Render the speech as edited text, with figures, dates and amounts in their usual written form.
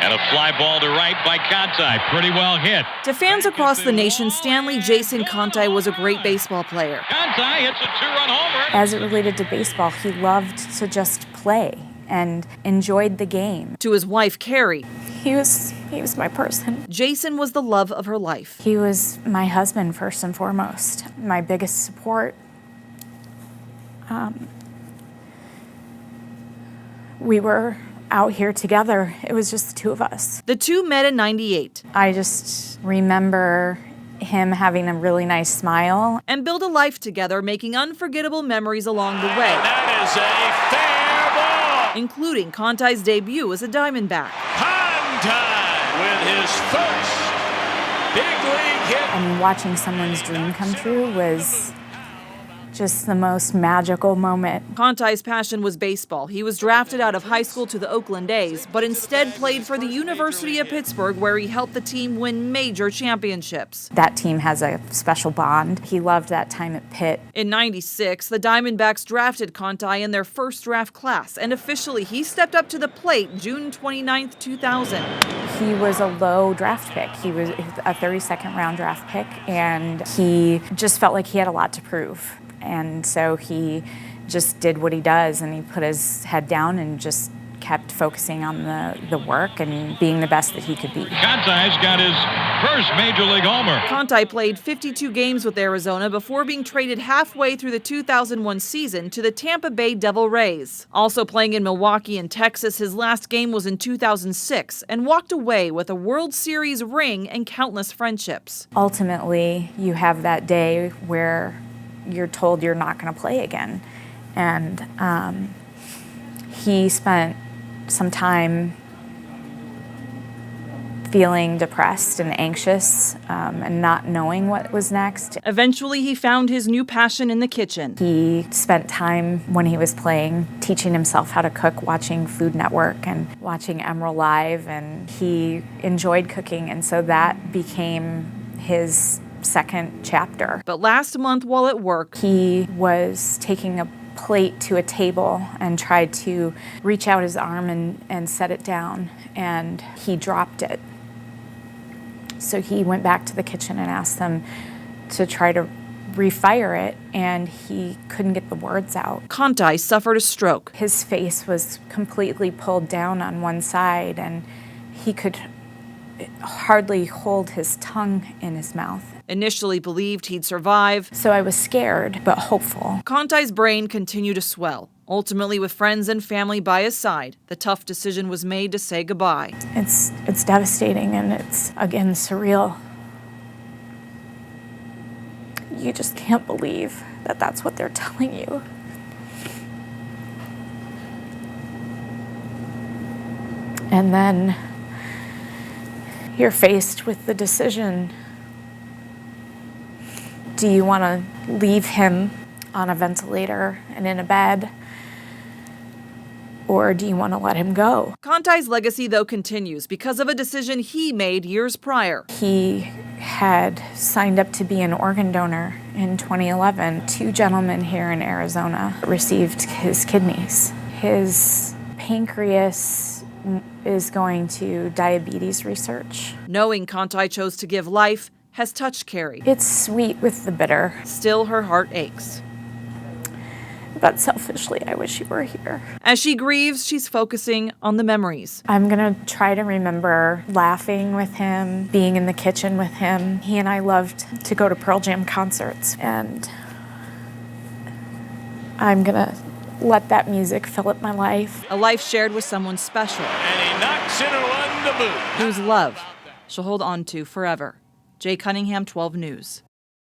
And a fly ball to right by Conti. Pretty well hit. To fans across the nation, Stanley Jason Conti was a great baseball player. Conti hits a 2-run homer. As it related to baseball, he loved to just play and enjoyed the game. To his wife, Carrie, He was my person. Jason was the love of her life. He was my husband first and foremost, my biggest support. We were out here together. It was just the two of us. The two met in '98. I just remember him having a really nice smile. And built a life together, making unforgettable memories along the way. That is a fair ball. Including Conti's debut as a Diamondback. Conti with his first big league hit. I mean, watching someone's dream come true was just the most magical moment. Conti's passion was baseball. He was drafted out of high school to the Oakland A's, but instead played for the University of Pittsburgh, where he helped the team win major championships. That team has a special bond. He loved that time at Pitt. In '96, the Diamondbacks drafted Conti in their first draft class, and officially he stepped up to the plate June 29, 2000. He was a low draft pick. He was a 32nd round draft pick, and he just felt like he had a lot to prove. And so he just did what he does, and he put his head down and just kept focusing on the work and being the best that he could be. Conti's got his first major league homer. Conti played 52 games with Arizona before being traded halfway through the 2001 season to the Tampa Bay Devil Rays. Also playing in Milwaukee and Texas, his last game was in 2006 and walked away with a World Series ring and countless friendships. Ultimately, you have that day where you're told you're not going to play again. And he spent some time feeling depressed and anxious and not knowing what was next. Eventually, he found his new passion in the kitchen. He spent time when he was playing teaching himself how to cook, watching Food Network and watching Emerald Live, and he enjoyed cooking, and so that became his second chapter. But last month, while at work, he was taking a plate to a table and tried to reach out his arm and set it down, and he dropped it. So he went back to the kitchen and asked them to try to refire it, and he couldn't get the words out. Conti suffered a stroke. His face was completely pulled down on one side, and he could hardly hold his tongue in his mouth. Initially believed he'd survive, So I was scared, but hopeful. Conti's brain continued to swell. Ultimately, with friends and family by his side, the tough decision was made to say goodbye. It's devastating, and it's, again, surreal. You just can't believe that that's what they're telling you. And then you're faced with the decision. Do you want to leave him on a ventilator and in a bed? Or do you want to let him go? Conti's legacy, though, continues because of a decision he made years prior. He had signed up to be an organ donor in 2011. 2 gentlemen here in Arizona received his kidneys. His pancreas is going to diabetes research. Knowing Conti chose to give life has touched Carrie. It's sweet with the bitter. Still, her heart aches. But selfishly, I wish you were here. As she grieves, she's focusing on the memories. I'm gonna try to remember laughing with him, being in the kitchen with him. He and I loved to go to Pearl Jam concerts, and I'm gonna let that music fill up my life. A life shared with someone special, And he knocks in a run to boot. whose love she'll hold on to forever. Jay Cunningham, 12 News.